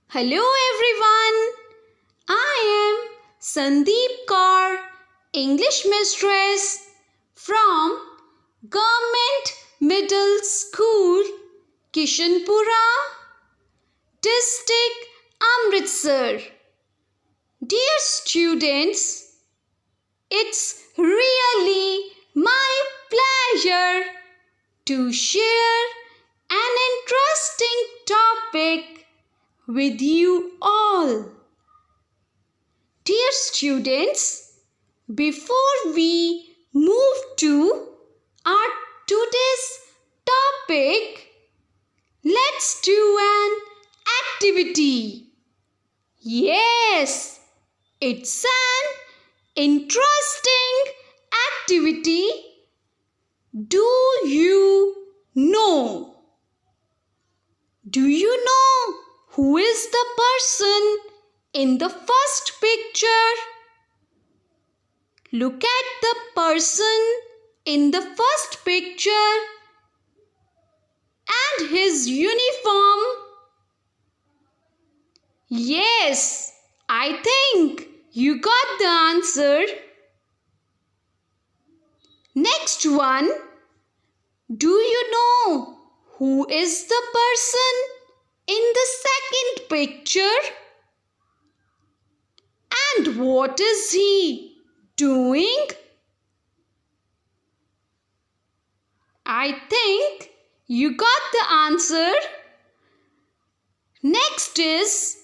Hello everyone. I am Sandeep Kaur, English mistress from Government Middle School, Kishanpura, District Amritsar. Dear students, it's really my pleasure to share an interesting topic with you all. Dear students, before we move to our today's topic, let's do an activity. Yes, it's an interesting activity. Do you know? Do you know who is the person in the first picture? Look at the person in the first picture and his uniform. Yes, I think you got the answer. Next one. Do you know who is the person in the second picture? And what is he doing? I think you got the answer. Next is,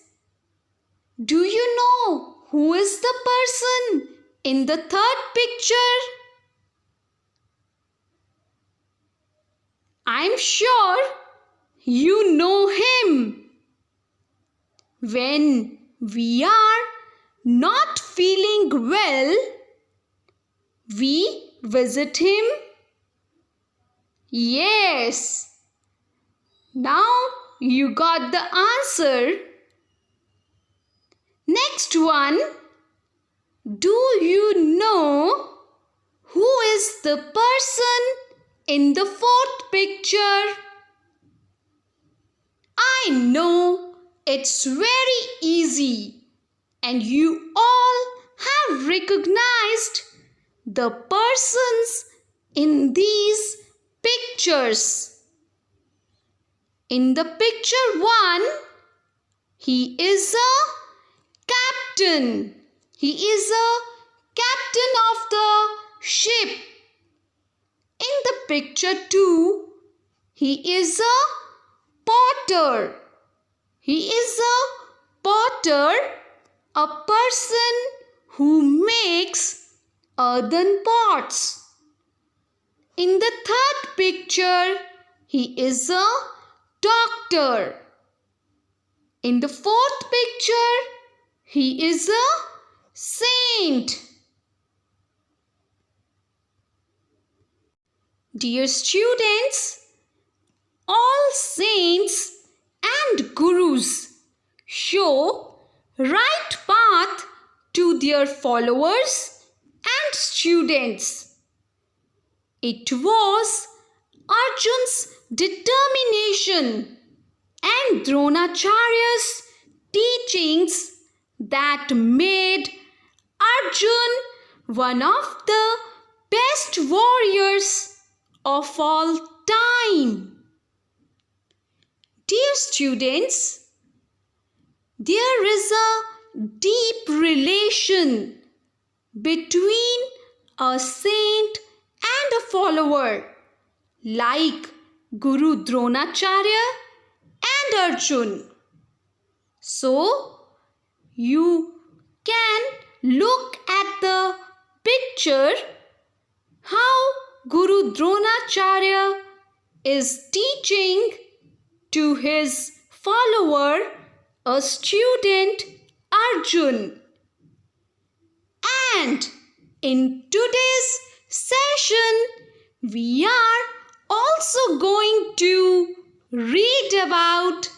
do you know who is the person in the third picture? I'm sure you know him. When we are not feeling well, we visit him. Yes. Now you got the answer. Next one. Do you know who is the person in the fourth picture? I know it's very easy and you all have recognized the persons in these pictures. In the picture 1, he is a captain. He is a captain of the ship. In the picture 2, he is a potter. He is a potter, a person who makes earthen pots. In the third picture, he is a doctor. In the fourth picture, he is a saint. Dear students, all saints and gurus show right path to their followers and students. It was Arjun's determination and Dronacharya's teachings that made Arjun one of the best warriors of all time. Dear students, there is a deep relation between a saint and a follower like Guru Dronacharya and Arjun. So, you can look at the picture how Guru Dronacharya is teaching to his follower, a student Arjun. And in today's session, we are also going to read about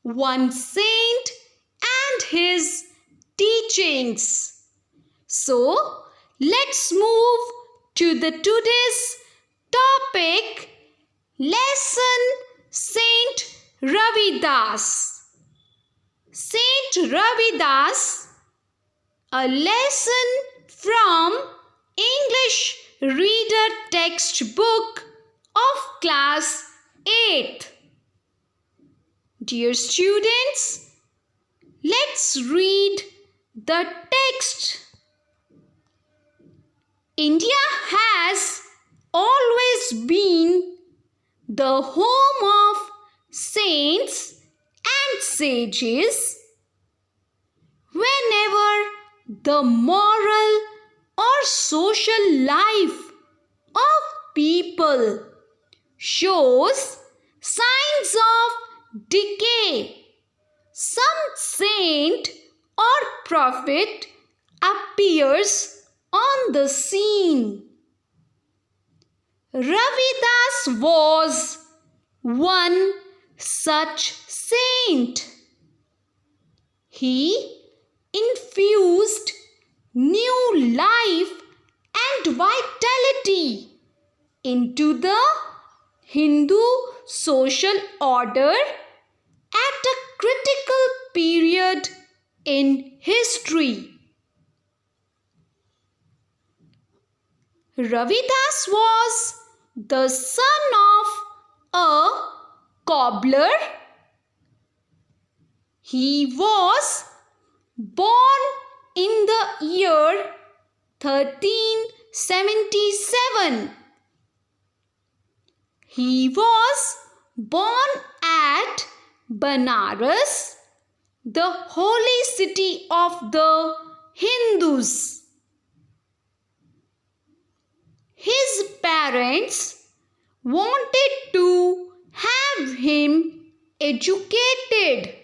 one saint and his teachings. So, let's move to the today's topic, Lesson Saint Ravidas. Saint Ravidas, a lesson from English Reader textbook of class 8th. Dear students, let's read the text. India has always been the home of saints and sages. Whenever the moral or social life of people shows signs of decay, some saint or prophet appears on the scene. Ravidas was one such saint. He infused new life and vitality into the Hindu social order at a critical period in history. Ravidas was the son of a cobbler. He was born in the year 1377. He was born at Banaras, the holy city of the Hindus. His parents wanted to have him educated.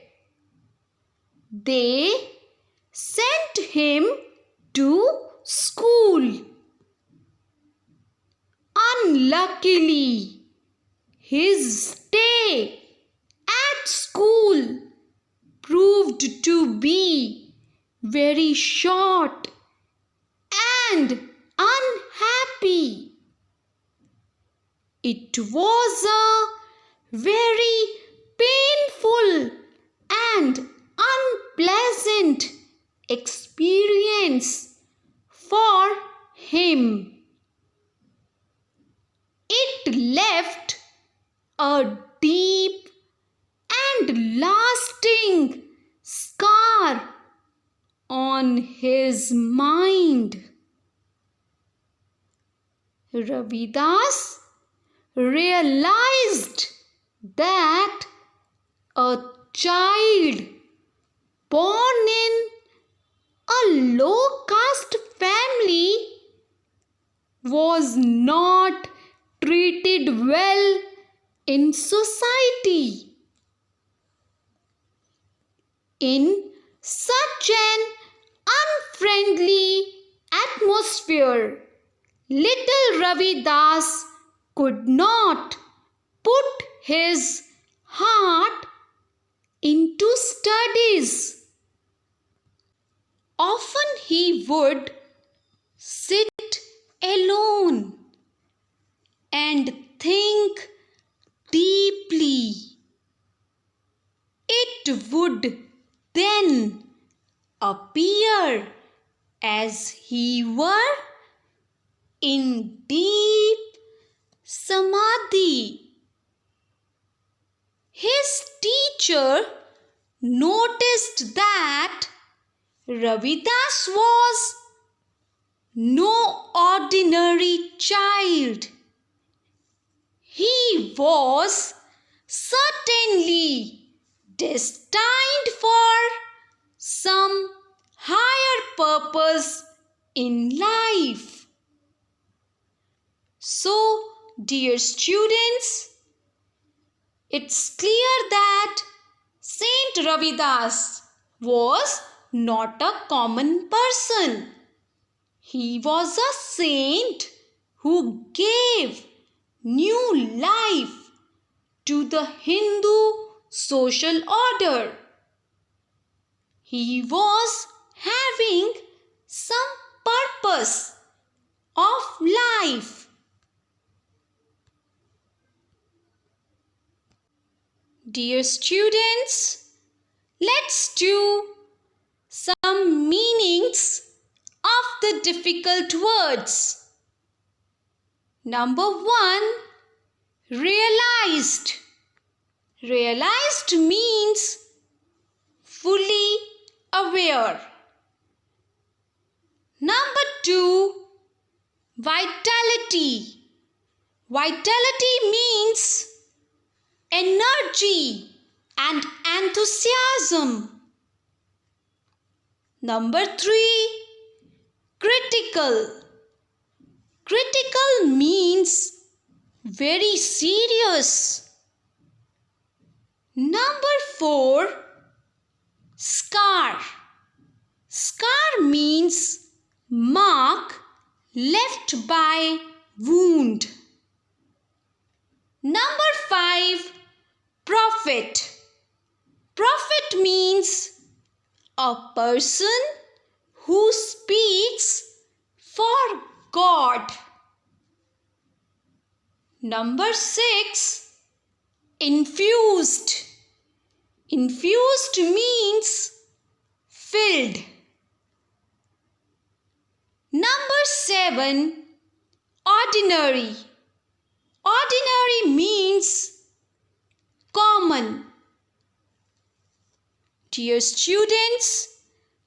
They sent him to school. Unluckily, his stay at school proved to be very short and unhappy. It was a very painful and unpleasant experience for him. It left a deep and lasting scar on his mind. Ravidas realized that a child born in a low caste family was not treated well in society. In such an unfriendly atmosphere, little Ravidas could not put his heart into studies. Often he would sit alone and think deeply. It would then appear as he were in deep samadhi. His teacher noticed that Ravidas was no ordinary child. He was certainly destined for some higher purpose in life. So, dear students, it's clear that Saint Ravidas was not a common person. He was a saint who gave new life to the Hindu social order. He was having some purpose of life. Dear students, let's do some meanings of the difficult words. Number 1. Realized. Realized means fully aware. Number 2. Vitality. Vitality means energy and enthusiasm. Number 3. Critical. Critical means very serious. Number 4. Scar. Scar means mark left by wound. Number 5. Prophet. Prophet means a person who speaks for God. Number 6. Infused. Infused means filled. Number 7. Ordinary. Ordinary means common. Dear students,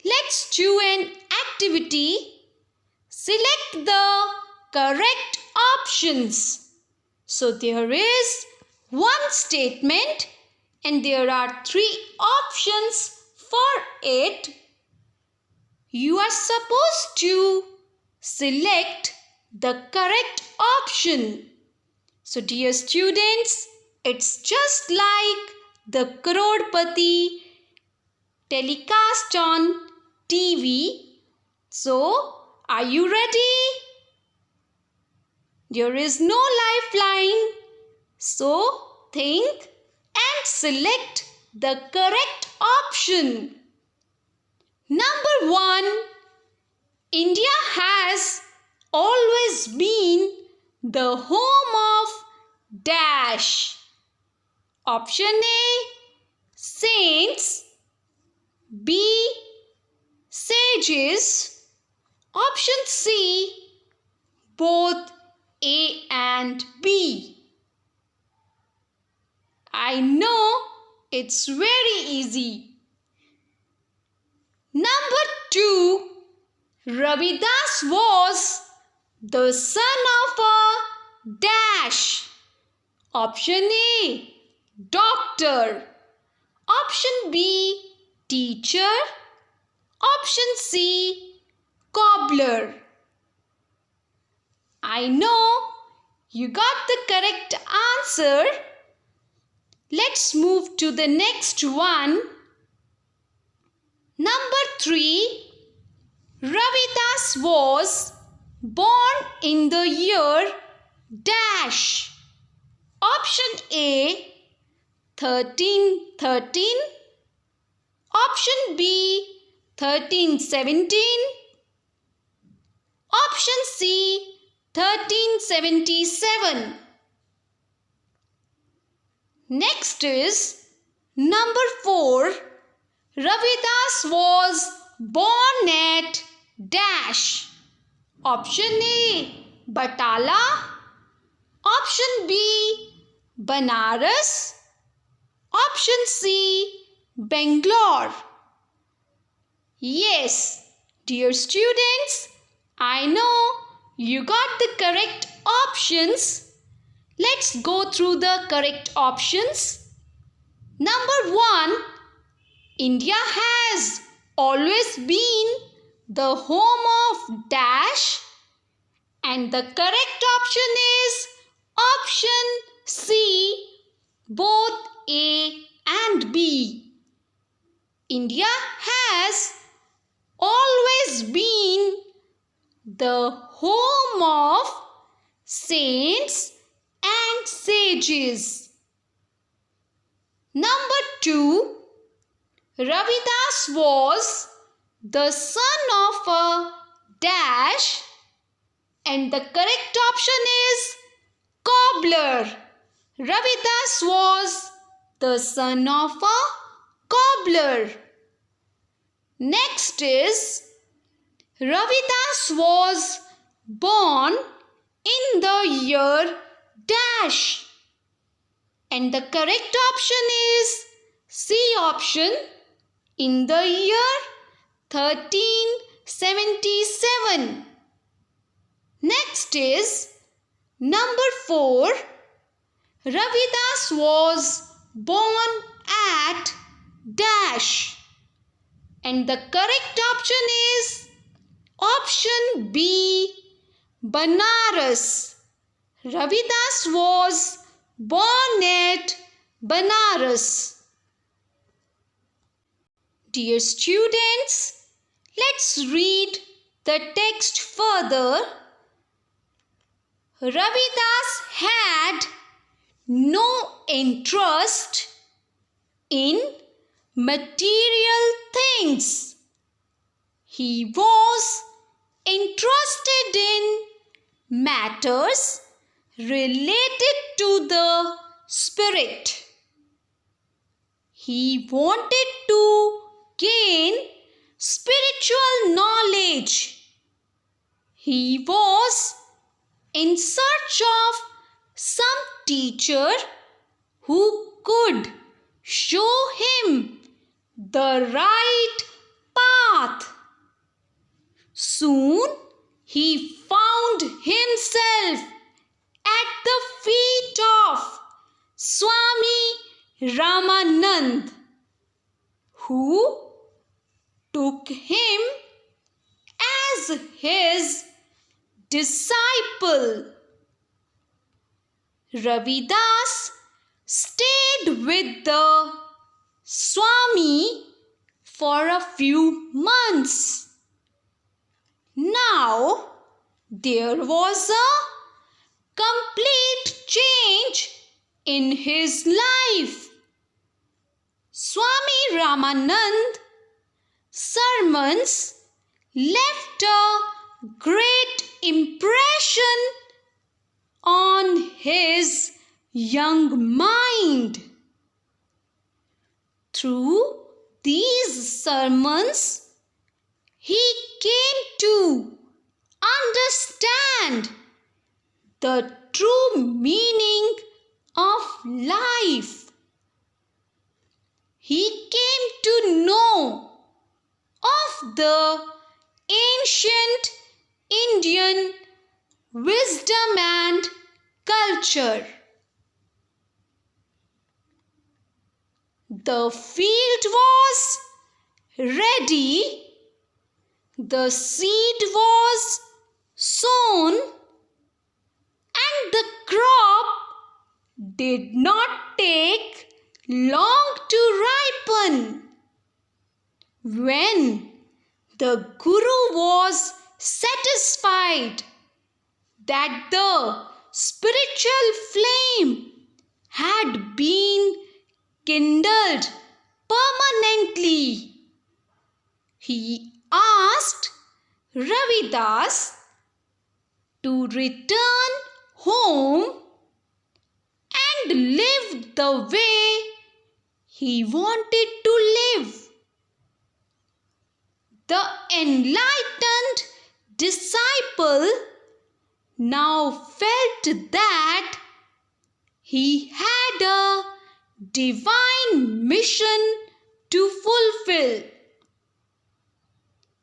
let's do an activity. Select the correct options. So there is one statement and there are 3 options for it. You are supposed to select the correct option. So dear students, it's just like the Crorepati telecast on TV. So, are you ready? There is no lifeline. So, think and select the correct option. Number 1. India has always been the home of dash. Option A. Saints. B. Sages. Option C. Both A and B. I know it's very easy. Number 2. Ravidas was the son of a dash. Option A. Doctor. Option B. Teacher. Option C. Cobbler. I know you got the correct answer. Let's move to the next one. Number 3. Ravidas was born in the year dash. Option A. 1313. Option B. 1317. Option C. 1377. Next is number 4. Ravidas was born at dash. Option A. Batala. Option B. Banaras. Option C. Bangalore. Yes, dear students, I know you got the correct options. Let's go through the correct options. Number 1. India has always been the home of dash, and the correct option is option C, both A and B. India has always been the home of saints and sages. Number 2. Ravidas was the son of a dash, and the correct option is cobbler. Ravidas was the son of a cobbler. Next is Ravidas was born in the year dash. And the correct option is C option, in the year 1377. Next is number 4. Ravidas was born at dash. And the correct option is option B, Banaras. Ravidas was born at Banaras. Dear students, let's read the text further. Ravidas had no interest in material things. He was interested in matters related to the spirit. He wanted to gain spiritual knowledge. He was in search of some teacher who could show him the right path. Soon he found himself at the feet of Swami Ramanand, who took him as his disciple. Ravidas stayed with the Swami for a few months. Now there was a complete change in his life. Swami Ramanand sermons left a great impression on his young mind. Through these sermons, he came to understand the true meaning of life. He came to know of the ancient Indian wisdom and culture. The field was ready, the seed was sown, and the crop did not take long to ripen. When the Guru was satisfied that the spiritual flame had been kindled permanently, he asked Ravidas to return home and live the way he wanted to live. The enlightened disciple now felt that he had a divine mission to fulfill.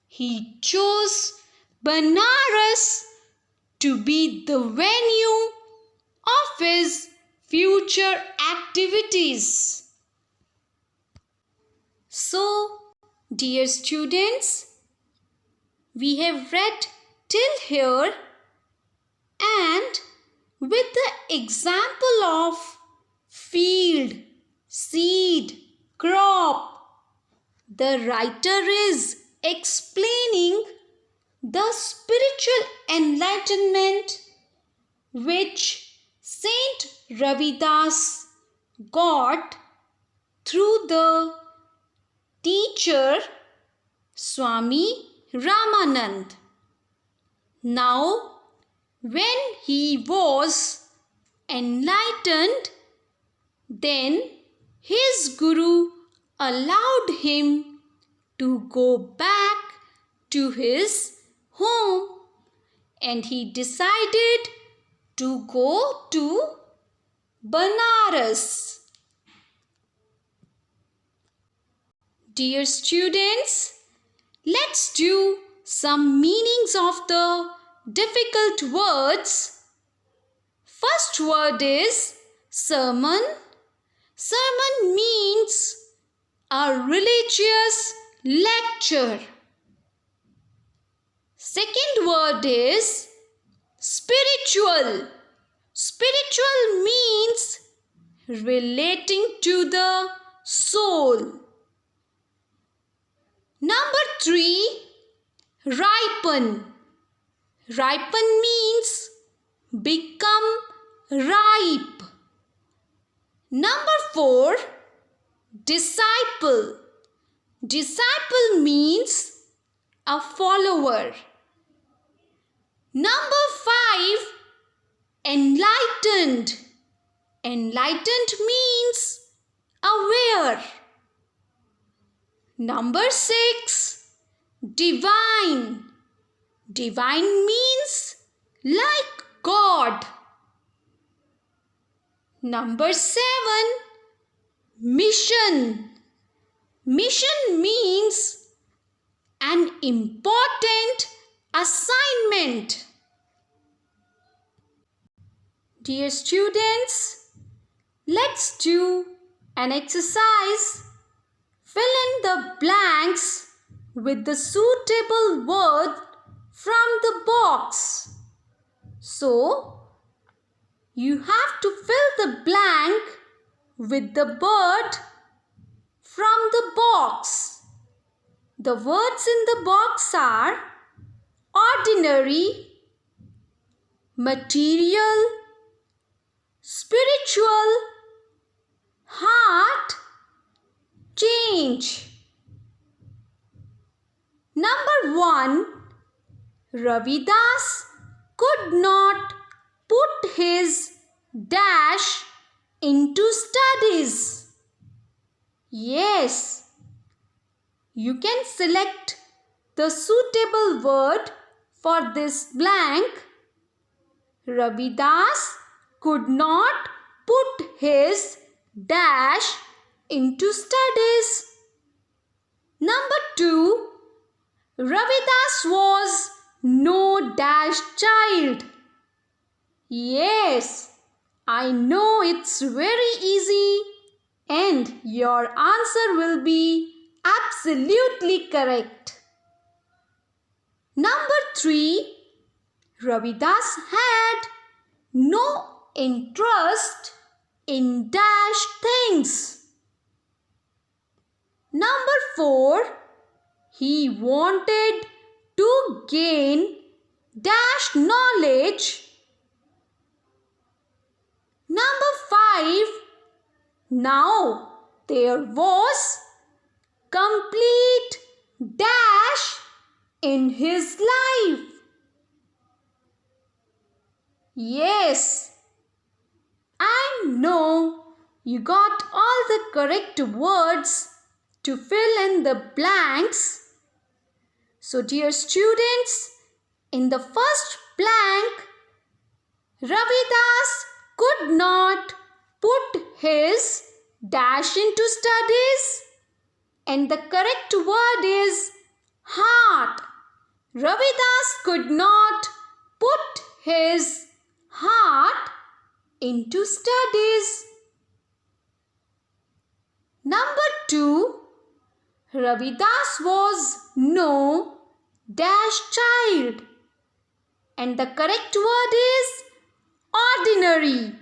He chose Banaras to be the venue of his future activities. So, dear students, we have read till here, and with the example of field, seed, crop, the writer is explaining the spiritual enlightenment which Saint Ravidas got through the teacher Swami Ramanand. Now, when he was enlightened, then his Guru allowed him to go back to his home, and he decided to go to Banaras. Dear students, let's do some meanings of the difficult words. First word is sermon. Sermon means a religious lecture. Second word is spiritual. Spiritual means relating to the soul. Number 3, ripen. Ripen means become ripe. Number 4, disciple. Disciple means a follower. Number 5, enlightened. Enlightened means aware. Number 6, divine. Divine means like God. Number 7, mission. Mission means an important assignment. Dear students, let's do an exercise. Fill in the blanks with the suitable word from the box. So, you have to fill the blank with the bird from the box. The words in the box are ordinary, material, spiritual, heart, change. Number 1, Ravidas could not put his dash into studies. Yes, you can select the suitable word for this blank. Ravidas could not put his dash into studies. Number 2, Ravidas was no dash child. Yes, I know it's very easy and your answer will be absolutely correct. Number 3, Ravidas had no interest in dash things. Number 4, he wanted to gain dash knowledge. Number 5, now there was complete dash in his life. Yes, I know you got all the correct words to fill in the blanks. So dear students, in the first blank, Ravidas could not put his dash into studies, and the correct word is heart. Ravidas could not put his heart into studies. Number 2, Ravidas was no dash child, and the correct word is ordinary.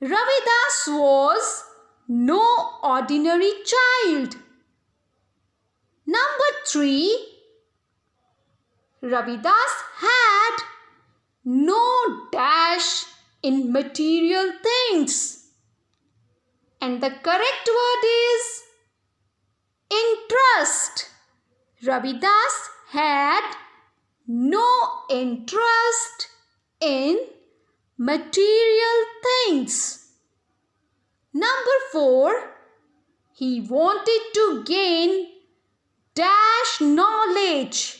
Ravidas was no ordinary child. Number 3, Ravidas had no dash in material things, and the correct word is interest. Ravidas had no interest in material things. Number 4, he wanted to gain dash knowledge.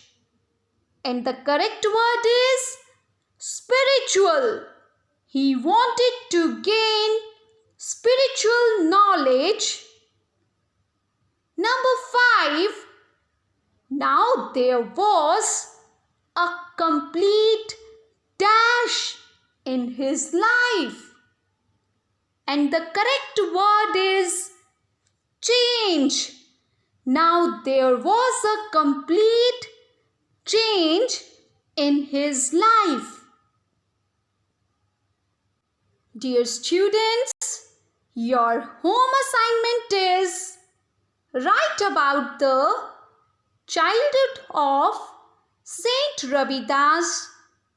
And the correct word is spiritual. He wanted to gain spiritual knowledge. Number 5. Now there was a complete dash in his life. And the correct word is change. Now there was a complete change in his life. Dear students, your home assignment is write about the childhood of Saint Ravidas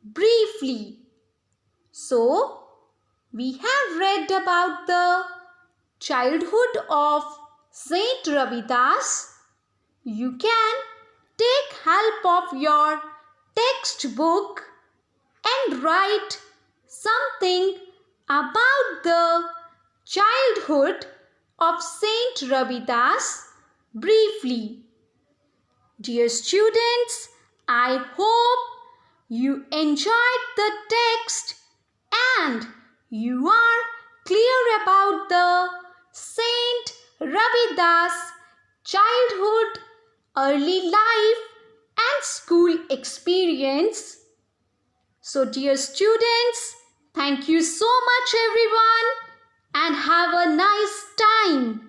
briefly. So, we have read about the childhood of Saint Ravidas. You can take help of your textbook and write something about the childhood of Saint Ravidas briefly. Dear students, I hope you enjoyed the text and you are clear about the Saint Ravidas childhood, early life and school experience. So dear students, thank you so much everyone and have a nice time.